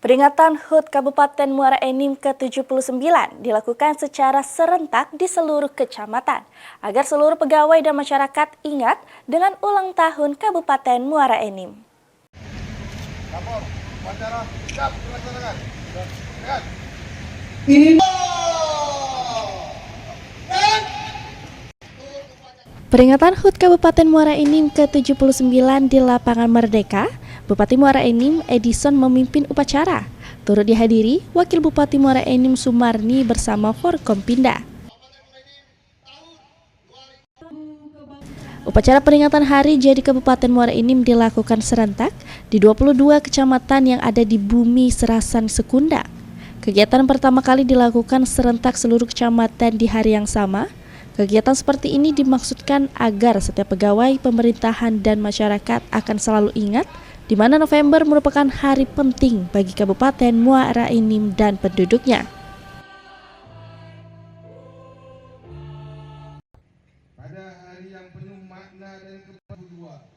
Peringatan HUT Kabupaten Muara Enim ke-79 dilakukan secara serentak di seluruh kecamatan agar seluruh pegawai dan masyarakat ingat dengan ulang tahun Kabupaten Muara Enim. Peringatan HUT Kabupaten Muara Enim ke-79 di Lapangan Merdeka, Bupati Muara Enim Edison memimpin upacara. Turut dihadiri Wakil Bupati Muara Enim Sumarni bersama Forkompinda. Upacara peringatan Hari Jadi Kabupaten Muara Enim dilakukan serentak di 22 kecamatan yang ada di Bumi Serasan Sekunda. Kegiatan pertama kali dilakukan serentak seluruh kecamatan di hari yang sama. Kegiatan seperti ini dimaksudkan agar setiap pegawai pemerintahan dan masyarakat akan selalu ingat di mana November merupakan hari penting bagi Kabupaten Muara Enim dan penduduknya. Pada hari yang penuh makna dan kedua,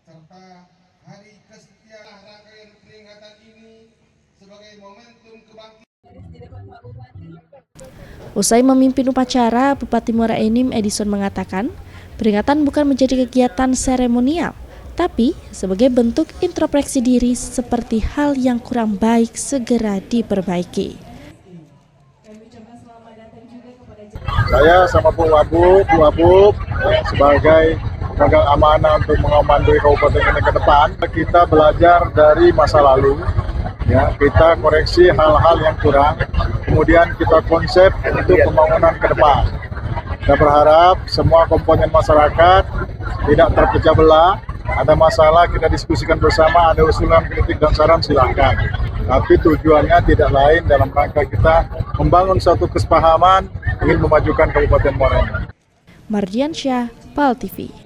serta hari kesetiaan rangkaian peringatan ini sebagai momentum kebangkitan. Usai memimpin upacara, Bupati Muara Enim Edison mengatakan, peringatan bukan menjadi kegiatan seremonial, tapi sebagai bentuk introspeksi diri seperti hal yang kurang baik segera diperbaiki. Saya sama Bu Abub sebagai pemegang amanah untuk mengomandoi kabupaten ini ke depan, kita belajar dari masa lalu, ya, kita koreksi hal-hal yang kurang, kemudian kita konsep untuk pembangunan ke depan. Kita berharap semua komponen masyarakat tidak terpecah belah. Ada masalah kita diskusikan bersama, ada usulan, kritik dan saran silahkan. Tapi tujuannya tidak lain dalam rangka kita membangun suatu kesepahaman ingin memajukan Kabupaten Muara Enim. Mardiansyah, PAL TV.